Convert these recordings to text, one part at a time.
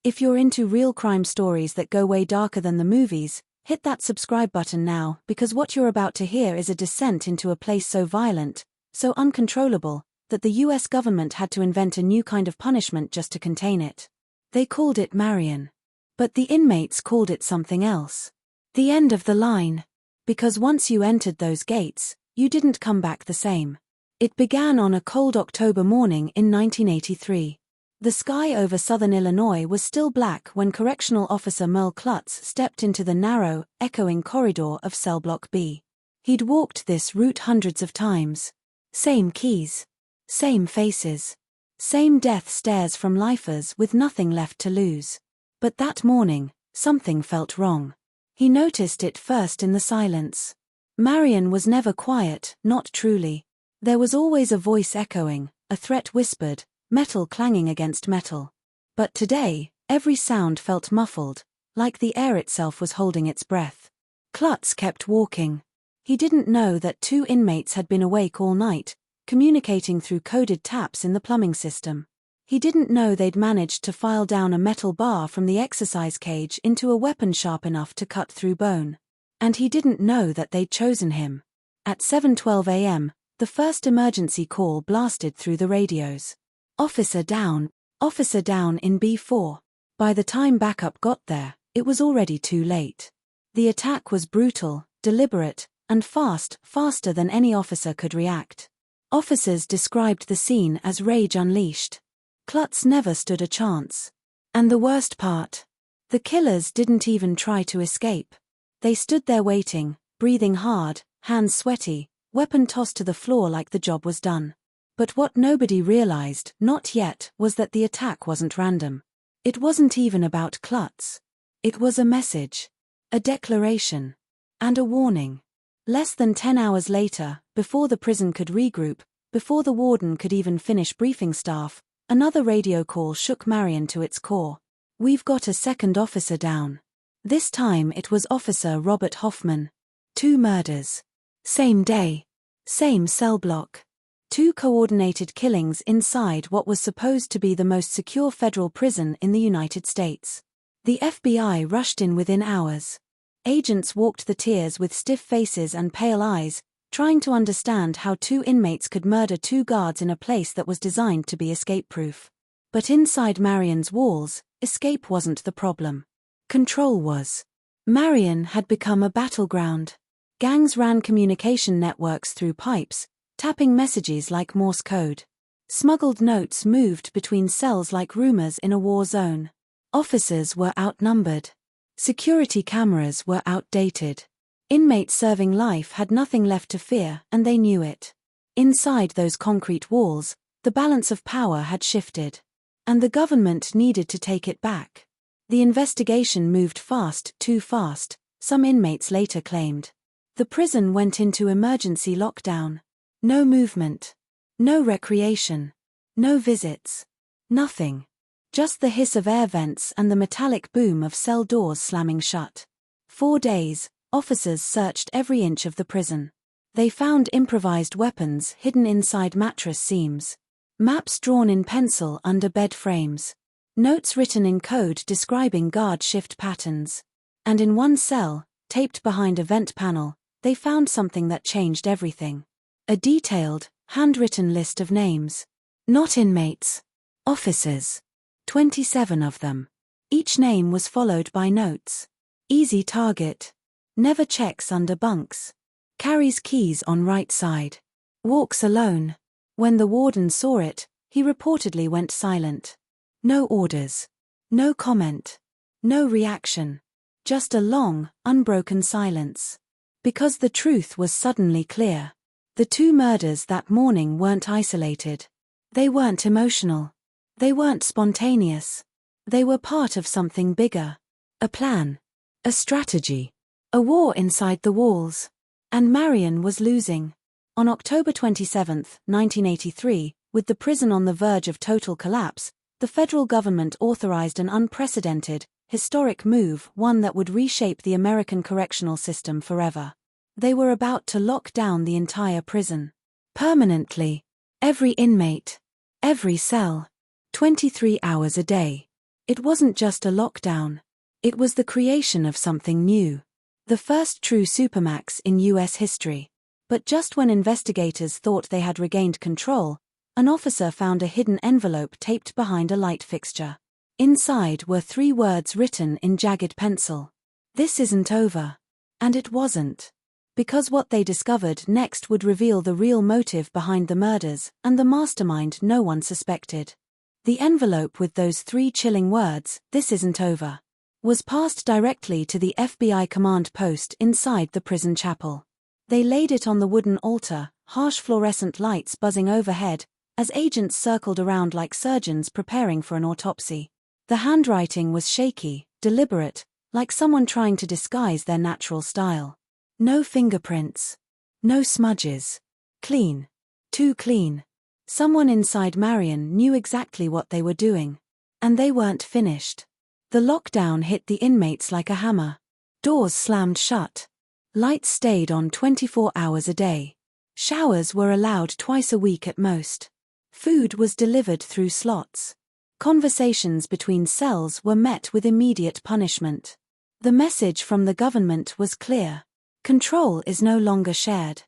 If you're into real crime stories that go way darker than the movies, hit that subscribe button now, because what you're about to hear is a descent into a place so violent, so uncontrollable, that the US government had to invent a new kind of punishment just to contain it. They called it Marion. But the inmates called it something else. The end of the line. Because once you entered those gates, you didn't come back the same. It began on a cold October morning in 1983. The sky over southern Illinois was still black when Correctional Officer Merle Klutz stepped into the narrow, echoing corridor of Cell Block B. He'd walked this route hundreds of times. Same keys. Same faces. Same death stares from lifers with nothing left to lose. But that morning, something felt wrong. He noticed it first in the silence. Marion was never quiet, not truly. There was always a voice echoing, a threat whispered, metal clanging against metal. But today, every sound felt muffled, like the air itself was holding its breath. Klutz kept walking. He didn't know that 2 inmates had been awake all night, communicating through coded taps in the plumbing system. He didn't know they'd managed to file down a metal bar from the exercise cage into a weapon sharp enough to cut through bone. And he didn't know that they'd chosen him. At 7:12 a.m., the first emergency call blasted through the radios. Officer down in B4. By the time backup got there, it was already too late. The attack was brutal, deliberate, and faster than any officer could react. Officers described the scene as rage unleashed. Klutz never stood a chance. And the worst part? The killers didn't even try to escape. They stood there waiting, breathing hard, hands sweaty, weapon tossed to the floor like the job was done. But what nobody realized, not yet, was that the attack wasn't random. It wasn't even about Klutz. It was a message. A declaration. And a warning. Less than 10 hours later, before the prison could regroup, before the warden could even finish briefing staff, another radio call shook Marion to its core. We've got a second officer down. This time it was Officer Robert Hoffman. 2 murders. Same day. Same cell block. 2 coordinated killings inside what was supposed to be the most secure federal prison in the United States. The FBI rushed in within hours. Agents walked the tiers with stiff faces and pale eyes, trying to understand how 2 inmates could murder 2 guards in a place that was designed to be escape-proof. But inside Marion's walls, escape wasn't the problem. Control was. Marion had become a battleground. Gangs ran communication networks through pipes, tapping messages like Morse code. Smuggled notes moved between cells like rumors in a war zone. Officers were outnumbered. Security cameras were outdated. Inmates serving life had nothing left to fear, and they knew it. Inside those concrete walls, the balance of power had shifted. And the government needed to take it back. The investigation moved fast, too fast, some inmates later claimed. The prison went into emergency lockdown. No movement. No recreation. No visits. Nothing. Just the hiss of air vents and the metallic boom of cell doors slamming shut. 4 days, officers searched every inch of the prison. They found improvised weapons hidden inside mattress seams. Maps drawn in pencil under bed frames. Notes written in code describing guard shift patterns. And in one cell, taped behind a vent panel, they found something that changed everything. A detailed, handwritten list of names. Not inmates. Officers. 27 of them. Each name was followed by notes. Easy target. Never checks under bunks. Carries keys on right side. Walks alone. When the warden saw it, he reportedly went silent. No orders. No comment. No reaction. Just a long, unbroken silence. Because the truth was suddenly clear. The 2 murders that morning weren't isolated. They weren't emotional. They weren't spontaneous. They were part of something bigger. A plan. A strategy. A war inside the walls. And Marion was losing. On October 27, 1983, with the prison on the verge of total collapse, the federal government authorized an unprecedented, historic move, one that would reshape the American correctional system forever. They were about to lock down the entire prison. Permanently. Every inmate. Every cell. 23 hours a day. It wasn't just a lockdown. It was the creation of something new. The first true supermax in US history. But just when investigators thought they had regained control, an officer found a hidden envelope taped behind a light fixture. Inside were 3 words written in jagged pencil. "This isn't over." And it wasn't. Because what they discovered next would reveal the real motive behind the murders and the mastermind no one suspected. The envelope with those 3 chilling words, "This isn't over," was passed directly to the FBI command post inside the prison chapel. They laid it on the wooden altar, harsh fluorescent lights buzzing overhead, as agents circled around like surgeons preparing for an autopsy. The handwriting was shaky, deliberate, like someone trying to disguise their natural style. No fingerprints. No smudges. Clean. Too clean. Someone inside Marion knew exactly what they were doing. And they weren't finished. The lockdown hit the inmates like a hammer. Doors slammed shut. Lights stayed on 24 hours a day. Showers were allowed twice a week at most. Food was delivered through slots. Conversations between cells were met with immediate punishment. The message from the government was clear. Control is no longer shared.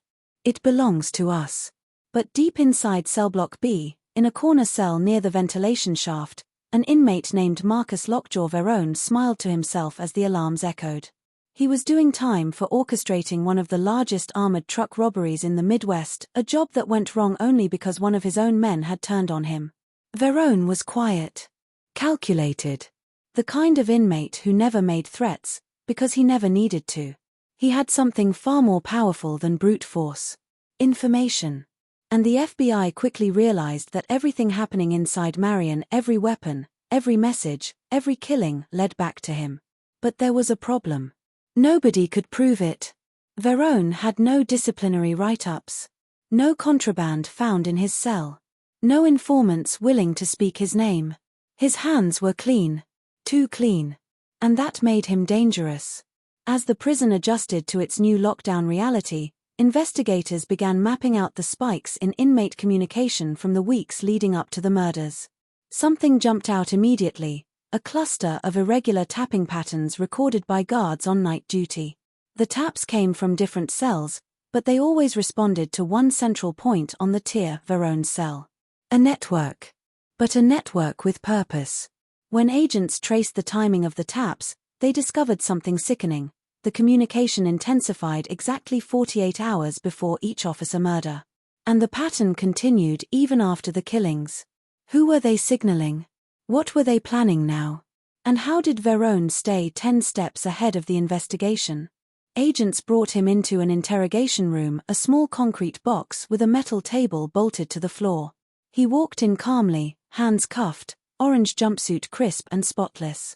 It belongs to us. But deep inside cell block B, in a corner cell near the ventilation shaft, an inmate named Marcus Lockjaw Verone smiled to himself as the alarms echoed. He was doing time for orchestrating one of the largest armored truck robberies in the Midwest, a job that went wrong only because one of his own men had turned on him. Verone was quiet. Calculated. The kind of inmate who never made threats, because he never needed to. He had something far more powerful than brute force. Information. And the FBI quickly realized that everything happening inside Marion, every weapon, every message, every killing, led back to him. But there was a problem. Nobody could prove it. Verone had no disciplinary write-ups. No contraband found in his cell. No informants willing to speak his name. His hands were clean. Too clean. And that made him dangerous. As the prison adjusted to its new lockdown reality, investigators began mapping out the spikes in inmate communication from the weeks leading up to the murders. Something jumped out immediately, a cluster of irregular tapping patterns recorded by guards on night duty. The taps came from different cells, but they always responded to one central point on the tier, Verone's cell. A network. But a network with purpose. When agents traced the timing of the taps, they discovered something sickening. The communication intensified exactly 48 hours before each officer murder. And the pattern continued even after the killings. Who were they signaling? What were they planning now? And how did Verone stay 10 steps ahead of the investigation? Agents brought him into an interrogation room, a small concrete box with a metal table bolted to the floor. He walked in calmly, hands cuffed, orange jumpsuit crisp and spotless.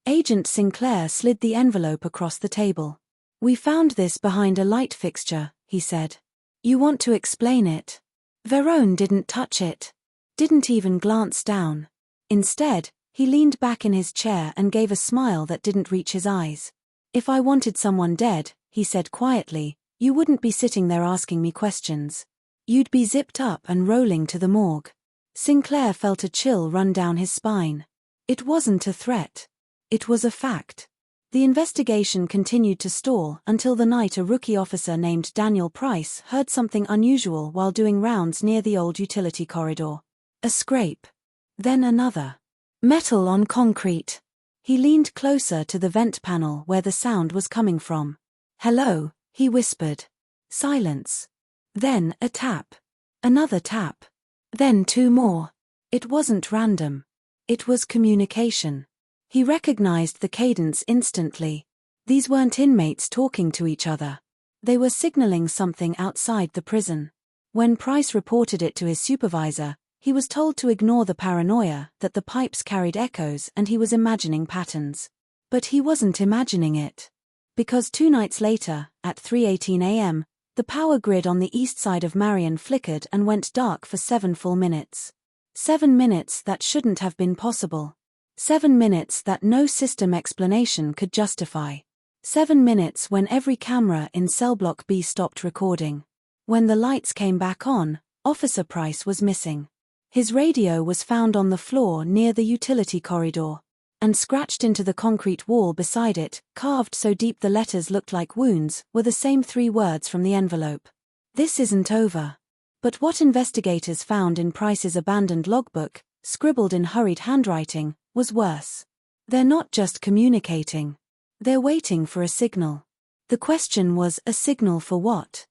Agent Sinclair slid the envelope across the table. "We found this behind a light fixture," he said. "You want to explain it?" Verone didn't touch it. Didn't even glance down. Instead, he leaned back in his chair and gave a smile that didn't reach his eyes. "If I wanted someone dead," he said quietly, "you wouldn't be sitting there asking me questions. You'd be zipped up and rolling to the morgue." Sinclair felt a chill run down his spine. It wasn't a threat. It was a fact. The investigation continued to stall until the night a rookie officer named Daniel Price heard something unusual while doing rounds near the old utility corridor. A scrape. Then another. Metal on concrete. He leaned closer to the vent panel where the sound was coming from. "Hello," he whispered. Silence. Then a tap. Another tap. Then 2 more. It wasn't random. It was communication. He recognized the cadence instantly. These weren't inmates talking to each other. They were signaling something outside the prison. When Price reported it to his supervisor, he was told to ignore the paranoia, that the pipes carried echoes and he was imagining patterns. But he wasn't imagining it. Because 2 nights later, at 3:18 a.m., the power grid on the east side of Marion flickered and went dark for 7 full minutes. 7 minutes that shouldn't have been possible. 7 minutes that no system explanation could justify. 7 minutes when every camera in cell block B stopped recording. When the lights came back on, Officer Price was missing. His radio was found on the floor near the utility corridor. And scratched into the concrete wall beside it, carved so deep the letters looked like wounds, were the same 3 words from the envelope. This isn't over. But what investigators found in Price's abandoned logbook, scribbled in hurried handwriting, was worse. They're not just communicating. They're waiting for a signal. The question was, a signal for what?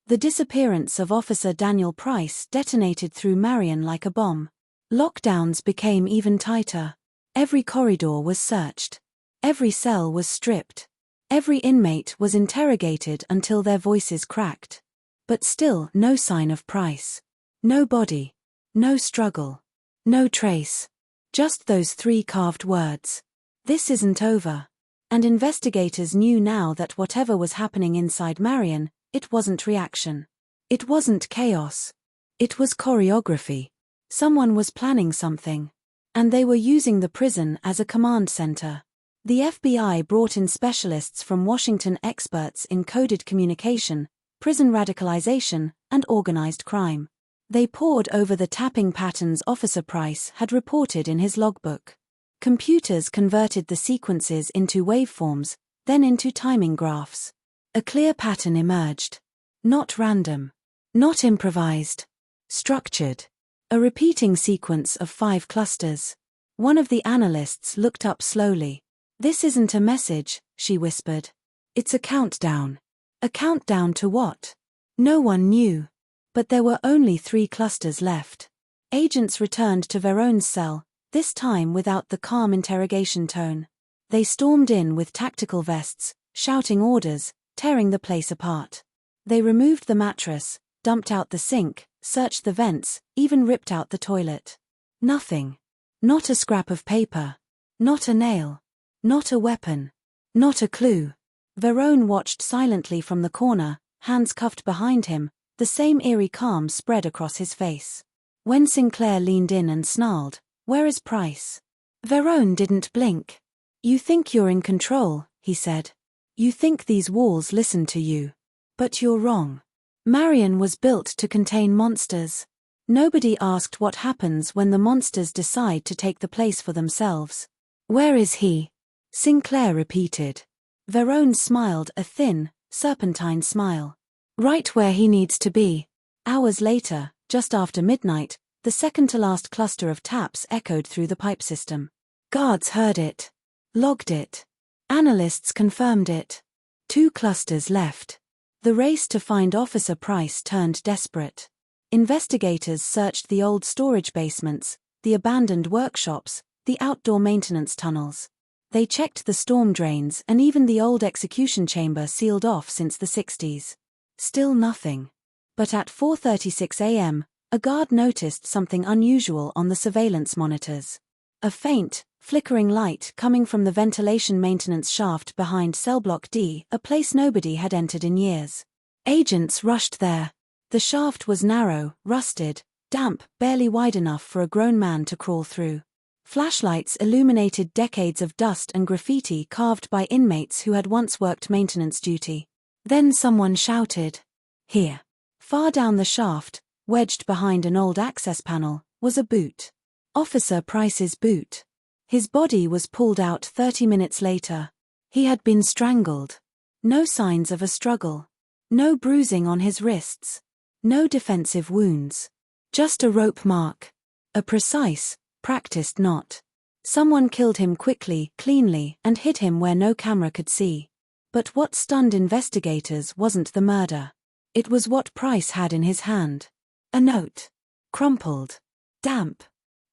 The disappearance of Officer Daniel Price detonated through Marion like a bomb. Lockdowns became even tighter. Every corridor was searched. Every cell was stripped. Every inmate was interrogated until their voices cracked. But still no sign of Price. No body. No struggle. No trace. Just those 3 carved words. This isn't over. And investigators knew now that whatever was happening inside Marion, it wasn't reaction. It wasn't chaos. It was choreography. Someone was planning something. And they were using the prison as a command center. The FBI brought in specialists from Washington, experts in coded communication, prison radicalization, and organized crime. They pored over the tapping patterns Officer Price had reported in his logbook. Computers converted the sequences into waveforms, then into timing graphs. A clear pattern emerged. Not random. Not improvised. Structured. A repeating sequence of 5 clusters. One of the analysts looked up slowly. "This isn't a message," she whispered. "It's a countdown." A countdown to what? No one knew. But there were only 3 clusters left. Agents returned to Verone's cell, this time without the calm interrogation tone. They stormed in with tactical vests, shouting orders, tearing the place apart. They removed the mattress, dumped out the sink, searched the vents, even ripped out the toilet. Nothing. Not a scrap of paper. Not a nail. Not a weapon. Not a clue. Verone watched silently from the corner, hands cuffed behind him, the same eerie calm spread across his face. When Sinclair leaned in and snarled, "Where is Price?" Verone didn't blink. "You think you're in control," he said. "You think these walls listen to you. But you're wrong. Marion was built to contain monsters. Nobody asked what happens when the monsters decide to take the place for themselves." "Where is he?" Sinclair repeated. Verone smiled, a thin, serpentine smile. "Right where he needs to be." Hours later, just after midnight, the second-to-last cluster of taps echoed through the pipe system. Guards heard it. Logged it. Analysts confirmed it. 2 clusters left. The race to find Officer Price turned desperate. Investigators searched the old storage basements, the abandoned workshops, the outdoor maintenance tunnels. They checked the storm drains and even the old execution chamber sealed off since the 60s. Still nothing. But at 4:36 a.m., a guard noticed something unusual on the surveillance monitors. A faint, flickering light coming from the ventilation maintenance shaft behind cell block D, a place nobody had entered in years. Agents rushed there. The shaft was narrow, rusted, damp, barely wide enough for a grown man to crawl through. Flashlights illuminated decades of dust and graffiti carved by inmates who had once worked maintenance duty. Then someone shouted, "Here!" Far down the shaft, wedged behind an old access panel, was a boot. Officer Price's boot. His body was pulled out 30 minutes later. He had been strangled. No signs of a struggle. No bruising on his wrists. No defensive wounds. Just a rope mark. A precise, practiced knot. Someone killed him quickly, cleanly, and hid him where no camera could see. But what stunned investigators wasn't the murder. It was what Price had in his hand. A note. Crumpled. Damp.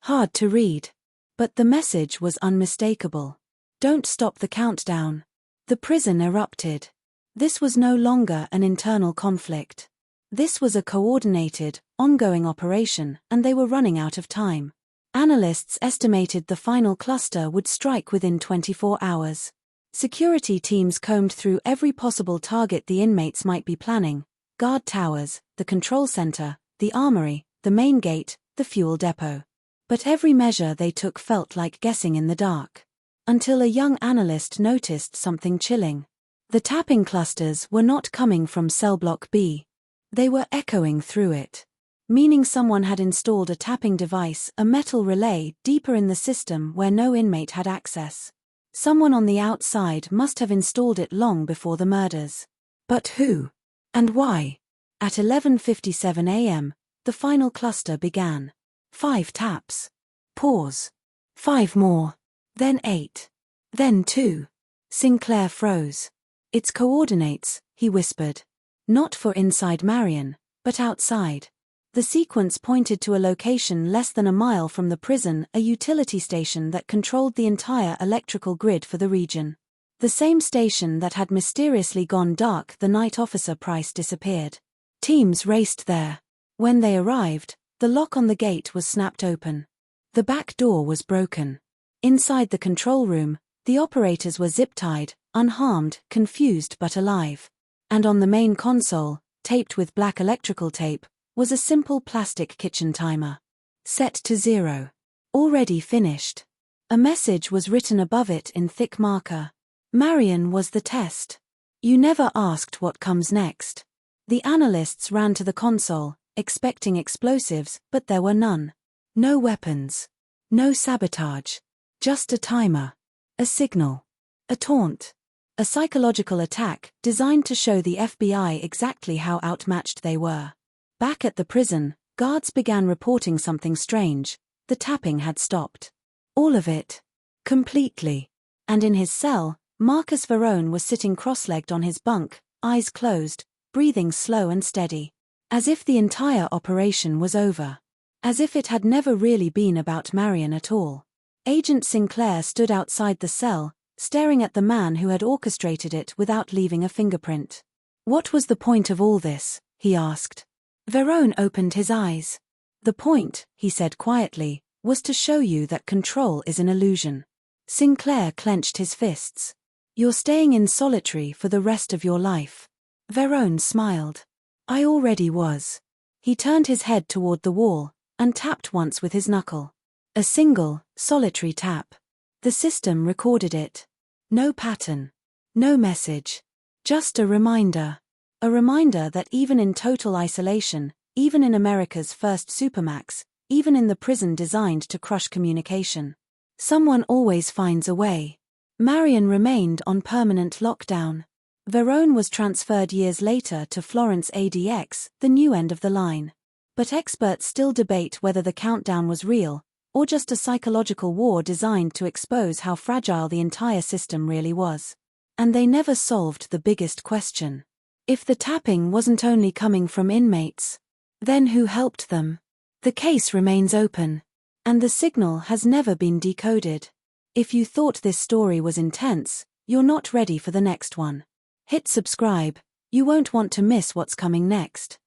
Hard to read. But the message was unmistakable. Don't stop the countdown. The prison erupted. This was no longer an internal conflict. This was a coordinated, ongoing operation, and they were running out of time. Analysts estimated the final cluster would strike within 24 hours. Security teams combed through every possible target the inmates might be planning: guard towers, the control center, the armory, the main gate, the fuel depot. But every measure they took felt like guessing in the dark. Until a young analyst noticed something chilling. The tapping clusters were not coming from cell block B. They were echoing through it. meaning someone had installed a tapping device, a metal relay, deeper in the system where no inmate had access. Someone on the outside must have installed it long before the murders. But who? And why? At 11:57 a.m., the final cluster began. 5 taps. Pause. 5 more. Then 8. Then 2. Sinclair froze. "It's coordinates," he whispered. Not for inside Marion, but outside. The sequence pointed to a location less than a mile from the prison, a utility station that controlled the entire electrical grid for the region. The same station that had mysteriously gone dark the night Officer Price disappeared. Teams raced there. When they arrived, the lock on the gate was snapped open. The back door was broken. Inside the control room, the operators were zip-tied, unharmed, confused but alive. And on the main console, taped with black electrical tape, was a simple plastic kitchen timer. Set to 0. Already finished. A message was written above it in thick marker. Marion was the test. You never asked what comes next. The analysts ran to the console, expecting explosives, but there were none. No weapons. No sabotage. Just a timer. A signal. A taunt. A psychological attack, designed to show the FBI exactly how outmatched they were. Back at the prison, guards began reporting something strange. The tapping had stopped. All of it. Completely. And in his cell, Marcus Verone was sitting cross-legged on his bunk, eyes closed, breathing slow and steady. As if the entire operation was over. As if it had never really been about Marion at all. Agent Sinclair stood outside the cell, staring at the man who had orchestrated it without leaving a fingerprint. "What was the point of all this?" he asked. Verone opened his eyes. "The point," he said quietly, "was to show you that control is an illusion." Sinclair clenched his fists. "You're staying in solitary for the rest of your life." Verone smiled. "I already was." He turned his head toward the wall, and tapped once with his knuckle. A single, solitary tap. The system recorded it. No pattern. No message. Just a reminder. A reminder that even in total isolation, even in America's first supermax, even in the prison designed to crush communication, someone always finds a way. Marion remained on permanent lockdown. Verone was transferred years later to Florence ADX, the new end of the line. But experts still debate whether the countdown was real, or just a psychological war designed to expose how fragile the entire system really was. And they never solved the biggest question. If the tapping wasn't only coming from inmates, then who helped them? The case remains open. And the signal has never been decoded. If you thought this story was intense, you're not ready for the next one. Hit subscribe, you won't want to miss what's coming next.